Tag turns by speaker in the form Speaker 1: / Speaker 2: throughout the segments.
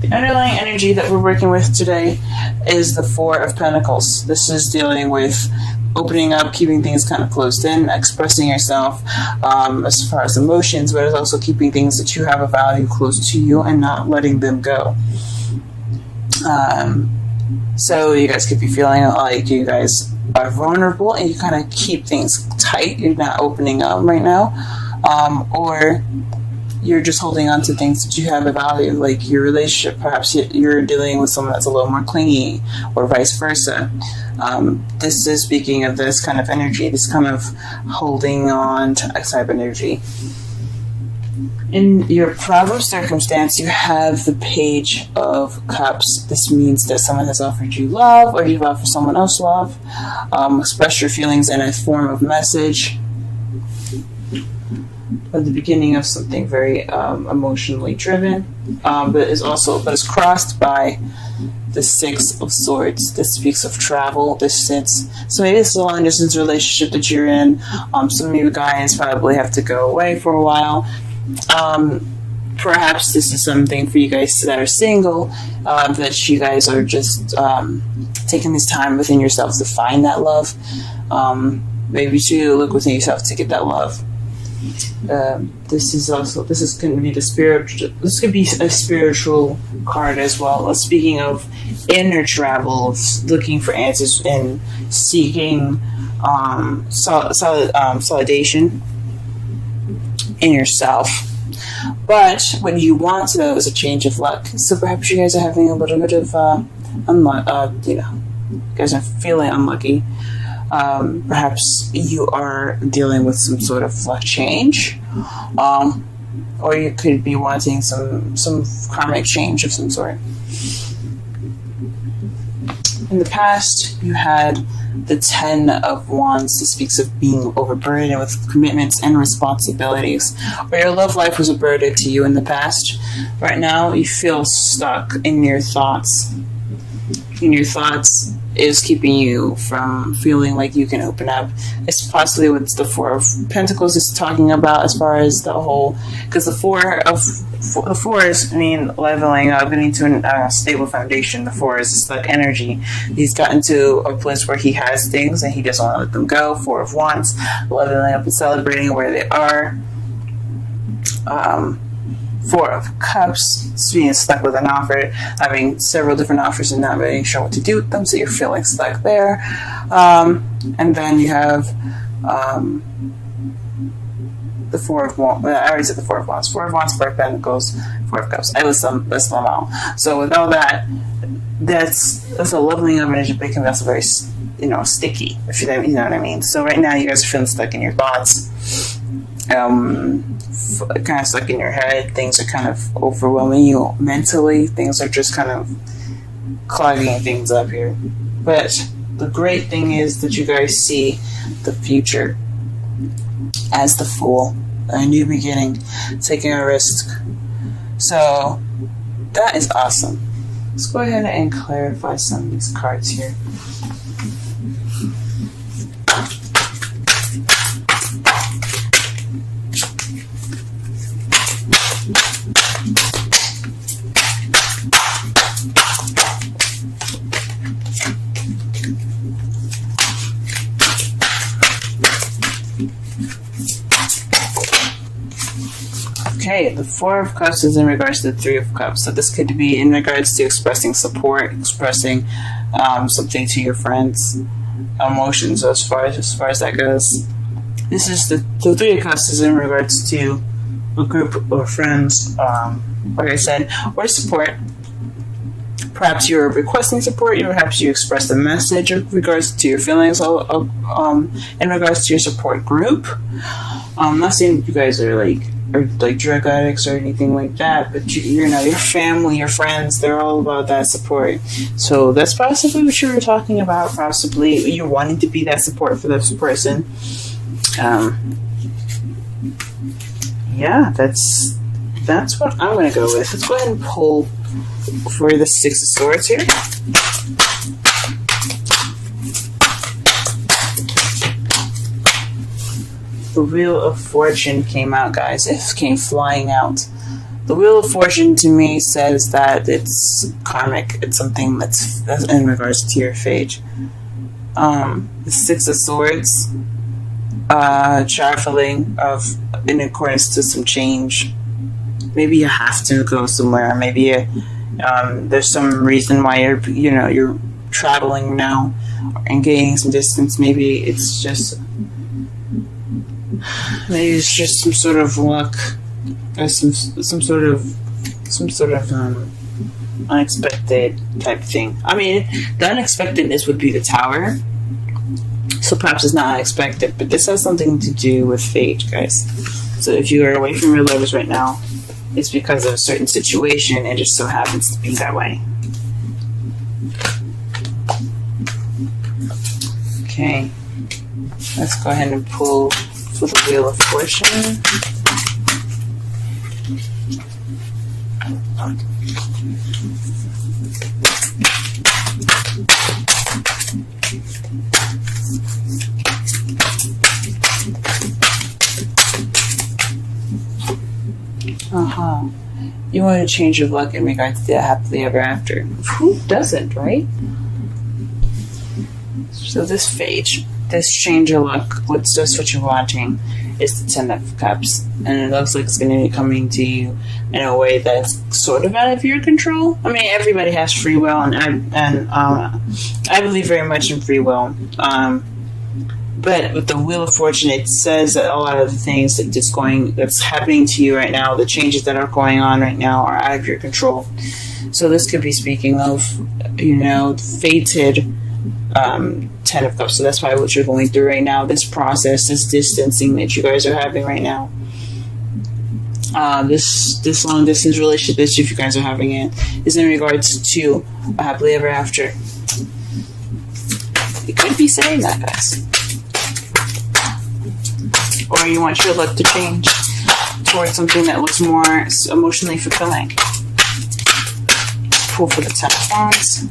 Speaker 1: The underlying energy that we're working with today is the Four of Pentacles. This is dealing with opening up, keeping things kind of closed in, expressing yourself as far as emotions, but it's also keeping things that you have a value close to you and not letting them go. So you guys could be feeling like you guys are vulnerable and you kind of keep things tight. You're not opening up right now. Or you're just holding on to things that you have a value, like your relationship. Perhaps you're dealing with someone that's a little more clingy, or vice versa. This is speaking of this kind of energy, this kind of holding on to a type of energy. In your problem circumstance, you have the Page of Cups. This means that someone has offered you love, or you've offered someone else love. Express your feelings in a form of message. At the beginning of something very emotionally driven, but is crossed by the Six of Swords. This speaks of travel, distance. So maybe it's a long distance relationship that you're in. Some of you guys probably have to go away for a while. Perhaps this is something for you guys that are single, that you guys are just taking this time within yourselves to find that love. Maybe to look within yourself to get that love. This is going to be the spiritual. This could be a spiritual card as well. Speaking of inner travel, looking for answers and seeking solidation in yourself. But what you want though is a change of luck. So perhaps you guys are having a little bit of you guys are feeling unlucky. Perhaps you are dealing with some sort of luck change, or you could be wanting some karmic change of some sort. In the past, you had the Ten of Wands. This speaks of being overburdened with commitments and responsibilities, or your love life was a burden to you in the past. Right now, you feel stuck in your thoughts. Is keeping you from feeling like you can open up. It's possibly what the Four of Pentacles is talking about, as far as the whole, because the fours mean leveling up, getting to a stable foundation. The four is like energy. He's gotten to a place where he has things and he doesn't want to let them go. Four of Wands, leveling up and celebrating where they are. Four of Cups, being stuck with an offer, having several different offers and not really sure what to do with them, so you're feeling stuck there. And then you have the Four of Wands. I already said the Four of Wands. Four of Wands, Four of Pentacles, Four of Cups. I list them all. So with all that, that's a leveling up energy, but it can be also very sticky, if you know what I mean. So right now you guys are feeling stuck in your thoughts. Kind of stuck in your head. Things are kind of overwhelming you mentally. Things are just kind of clogging things up here. But the great thing is that you guys see the future as the Fool, a new beginning, taking a risk. So that is awesome. Let's go ahead and clarify some of these cards here. Okay, the Four of Cups is in regards to the Three of Cups. So this could be in regards to expressing support, expressing something to your friends, emotions as far as that goes. This is the Three of Cups is in regards to a group of friends, like I said, or support. Perhaps you're requesting support, perhaps you express a message in regards to your feelings in regards to your support group. I'm not saying you guys are like drug addicts or anything like that, but your family, your friends, they're all about that support. So that's possibly what you were talking about. Possibly you're wanting to be that support for this person. Yeah, that's what I'm going to go with. Let's go ahead and pull for the Six of Swords here. The Wheel of Fortune came out, guys. It came flying out. The Wheel of Fortune to me says that it's karmic. It's something that's in regards to your fate. The Six of Swords, traveling in accordance to some change. Maybe you have to go somewhere. Maybe there's some reason why you're traveling now and gaining some distance. Maybe it's just some sort of luck, or some sort of unexpected type thing. I mean, the unexpectedness would be the Tower, so perhaps it's not unexpected, but this has something to do with fate, guys. So if you are away from your lovers right now, it's because of a certain situation, and it just so happens to be that way. Okay, let's go ahead and pull for the Wheel of Fortune. You want to change your luck in regards to the happily ever after. Who doesn't, right? So this fate, this change of luck, what's just what you're wanting, is the Ten of Cups. And it looks like it's going to be coming to you in a way that's sort of out of your control. I mean, everybody has free will, and I believe very much in free will. But with the Wheel of Fortune, it says that a lot of the things that's happening to you right now, the changes that are going on right now, are out of your control. So this could be speaking of, fated Ten of Cups. So that's why what you're going through right now, this process, this distancing that you guys are having right now, this long distance relationship that you guys are having is in regards to a happily ever after. You could be saying that, guys. Or you want your luck to change towards something that looks more emotionally fulfilling. Pull for the Ten of Wands.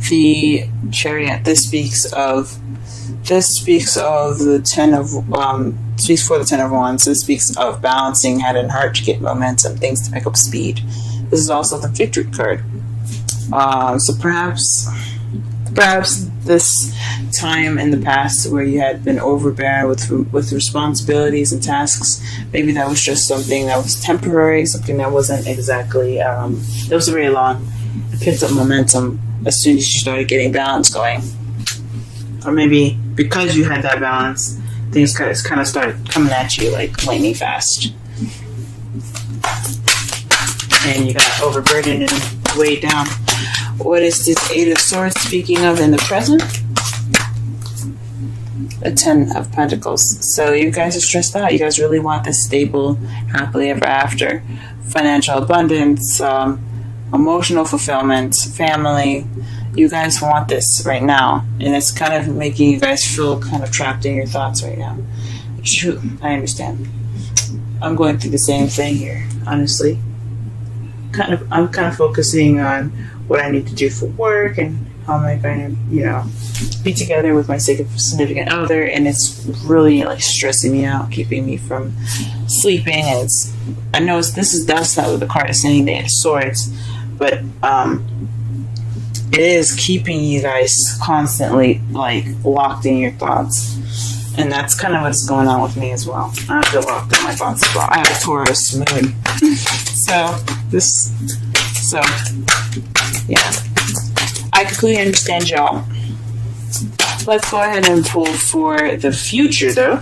Speaker 1: The Chariot. This speaks of the Ten of speaks for the Ten of Wands. This speaks of balancing head and heart to get momentum, things to pick up speed. This is also the Victory card. So perhaps this time in the past where you had been overbearing with responsibilities and tasks, maybe that was just something that was temporary, something that wasn't exactly that was very long. It picked up momentum as soon as you started getting balance going. Or maybe because you had that balance, things kind of started coming at you like lightning fast. And you got overburdened and weighed down. What is this Eight of Swords speaking of in the present? The Ten of Pentacles. So you guys are stressed out. You guys really want this stable, happily ever after. Financial abundance, emotional fulfillment, family. You guys want this right now. And it's kind of making you guys feel kind of trapped in your thoughts right now. Shoot, I understand. I'm going through the same thing here, honestly. I'm kind of focusing on what I need to do for work and how am I going to, be together with my significant other, and it's really like stressing me out, keeping me from sleeping. And I know that's not what the card is saying, the Eight of Swords, but it is keeping you guys constantly like locked in your thoughts. And that's kind of what's going on with me as well. I feel locked in my thoughts as well. I have a Taurus moon. Yeah. I completely understand y'all. Let's go ahead and pull for the future, though.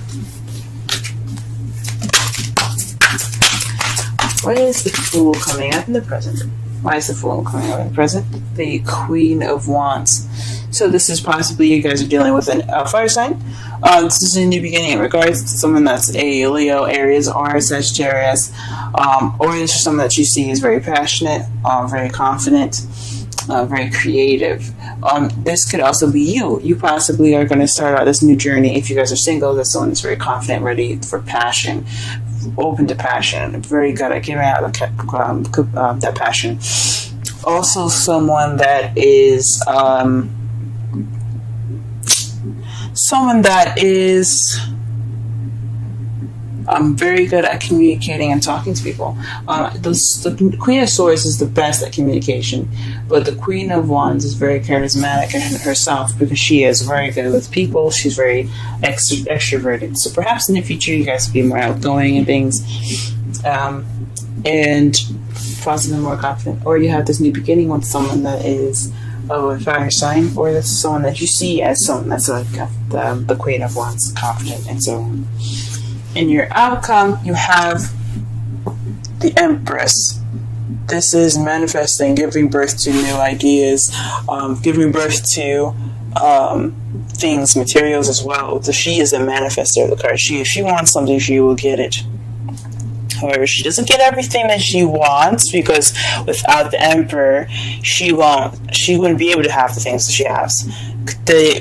Speaker 1: What is the Fool coming up in the present? Why is the Fool coming up in the present? The Queen of Wands. So this is possibly you guys are dealing with a fire sign. This is a new beginning in regards to someone that's a Leo, Aries, or Sagittarius. Or this is someone that you see is very passionate, very confident, very creative. This could also be you. You possibly are going to start out this new journey. If you guys are single, that's someone that's very confident, ready for passion, open to passion, very good at giving out that passion. Also someone that is very good at communicating and talking to people. The Queen of Swords is the best at communication, but the Queen of Wands is very charismatic herself because she is very good with people. She's very extroverted. So perhaps in the future you guys will be more outgoing and things, and possibly more confident. Or you have this new beginning with someone that is of a fire sign, or that's someone that you see as someone that's like the Queen of Wands, confident and so on. In your outcome, you have the Empress. This is manifesting, giving birth to new ideas, giving birth to things, materials as well. So she is a manifester of the card. If she wants something, she will get it. However, she doesn't get everything that she wants, because without the Emperor, she wouldn't be able to have the things that she has.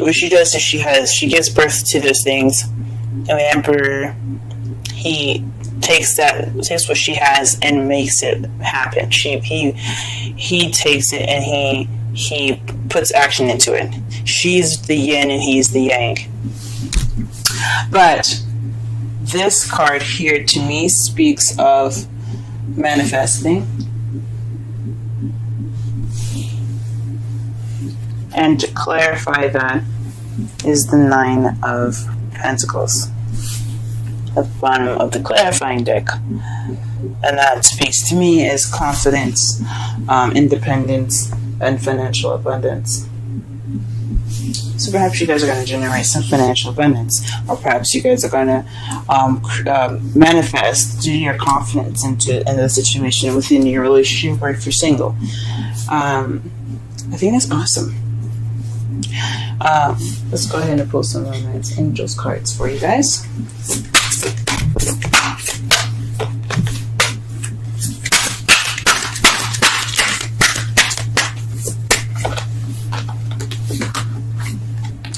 Speaker 1: What she does is she gives birth to those things, and the Emperor, he takes what she has and makes it happen. He takes it and he puts action into it. She's the yin and he's the yang. But this card here to me speaks of manifesting. And to clarify that is the Nine of Pentacles at the bottom of the clarifying deck. And that speaks to me as confidence, independence, and financial abundance. So perhaps you guys are going to generate some financial abundance, or perhaps you guys are going to manifest due to your confidence in the situation within your relationship, or if you're single. I think that's awesome. Let's go ahead and pull some Romance Angels cards for you guys.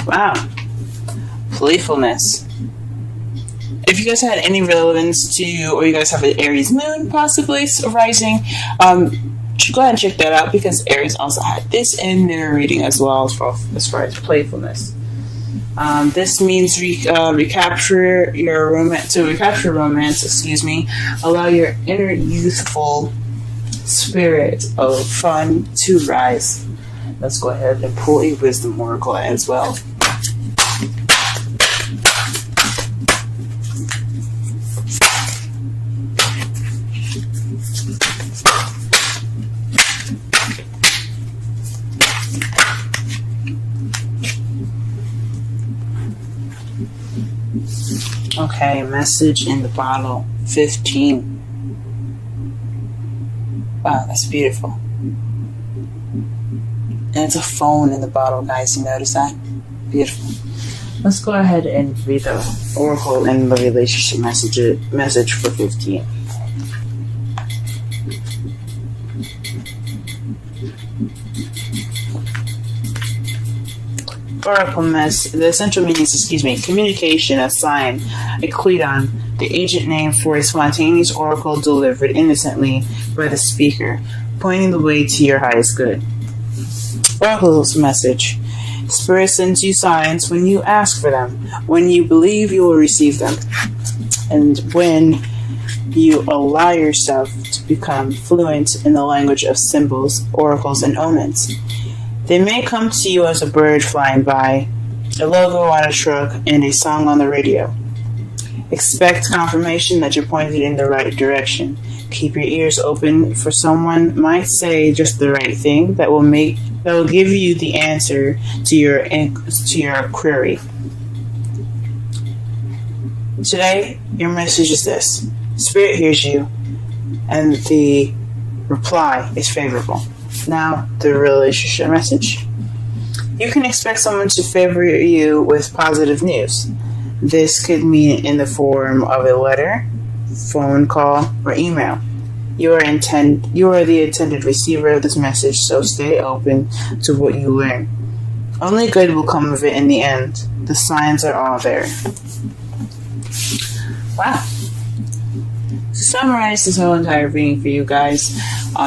Speaker 1: Wow. Playfulness. If you guys had any relevance to, or you guys have an Aries moon possibly arising, go ahead and check that out, because Aries also had this in their reading as well, as far as playfulness. This means recapture your romance. To recapture romance, allow your inner youthful spirit of fun to rise. Let's go ahead and pull a wisdom oracle as well. Okay, message in the bottle, 15. Wow, that's beautiful. And it's a phone in the bottle, guys. You notice that? Beautiful. Let's go ahead and read the oracle and the relationship message for 15. Oracle the essential meanings, communication, a sign, a Cleton, the agent name for a spontaneous oracle delivered innocently by the speaker, pointing the way to your highest good. Oracle's message. Spirit sends you signs when you ask for them, when you believe you will receive them, and when you allow yourself to become fluent in the language of symbols, oracles, and omens. They may come to you as a bird flying by, a logo on a truck, and a song on the radio. Expect confirmation that you're pointed in the right direction. Keep your ears open, for someone might say just the right thing that will give you the answer to your query. Today, your message is this: Spirit hears you, and the reply is favorable. Now, the relationship message. You can expect someone to favor you with positive news. This could mean in the form of a letter, phone call, or email. You are the intended receiver of this message, so stay open to what you learn. Only good will come of it in the end. The signs are all there. Wow. To summarize this whole entire reading for you guys,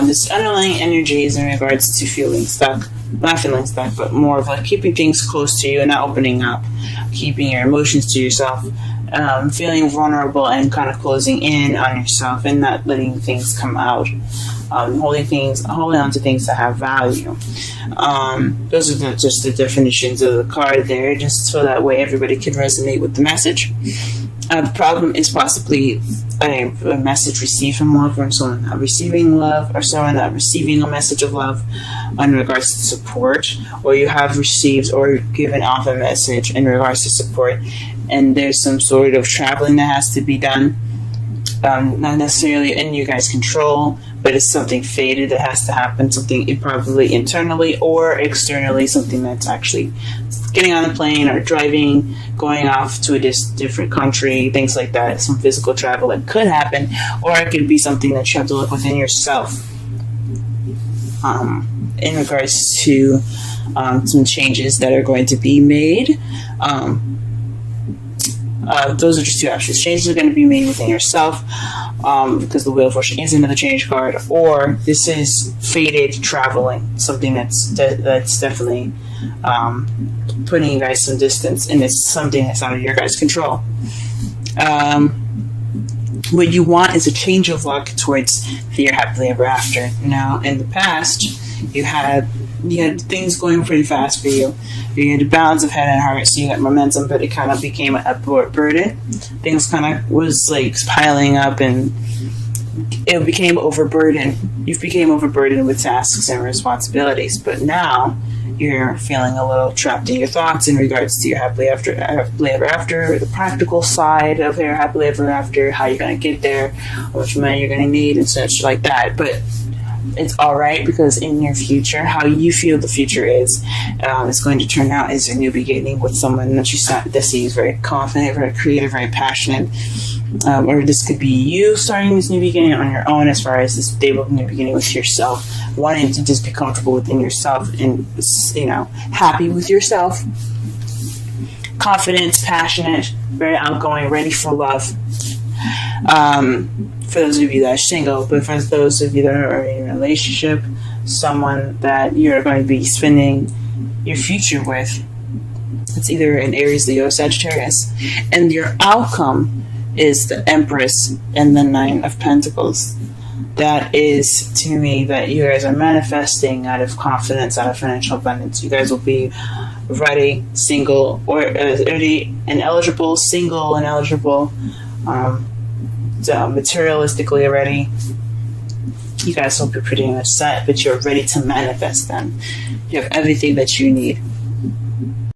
Speaker 1: this underlying energy is in regards to feeling stuck. Not feeling stuck, but more of like keeping things close to you and not opening up, keeping your emotions to yourself, feeling vulnerable and kind of closing in on yourself and not letting things come out. Holding on to things that have value. Those are just the definitions of the card there, just so that way everybody can resonate with the message. The problem is possibly a message received from love, or someone not receiving love, or someone not receiving a message of love in regards to support, or you have received or given off a message in regards to support, and there's some sort of traveling that has to be done, not necessarily in you guys' control, but it's something fated that has to happen, something probably internally or externally, something that's actually getting on a plane or driving, going off to a different country, things like that, some physical travel that could happen, or it could be something that you have to look within yourself in regards to some changes that are going to be made. Those are just two options. Changes are going to be made within yourself, because the Wheel of Fortune is another change card, or this is fated traveling, something that's definitely putting you guys some distance, and it's something that's out of your guys' control. What you want is a change of luck towards your happily ever after. Now, in the past, you had things going pretty fast for you. You had a balance of head and heart, so you got momentum, but it kind of became a burden. Things kind of was like piling up, and it became overburdened. You became overburdened with tasks and responsibilities, but now you're feeling a little trapped in your thoughts in regards to your happily ever after, the practical side of your happily ever after, how you're going to get there, how much money you're going to need, and such like that. But it's all right, because in your future, how you feel the future is going to turn out as a new beginning with someone that sees very confident, very creative, very passionate. Or this could be you starting this new beginning on your own, as far as this stable new beginning with yourself, wanting to just be comfortable within yourself and, happy with yourself. Confident, passionate, very outgoing, ready for love. For those of you that are single, but for those of you that are in a relationship, someone that you're going to be spending your future with, it's either an Aries, Leo, Sagittarius, and your outcome is the Empress and the Nine of Pentacles. That is, to me, that you guys are manifesting out of confidence, out of financial abundance. You guys will be ready, single, or ready and eligible, single and eligible, materialistically ready. You guys will be pretty much set, but you're ready to manifest them. You have everything that you need.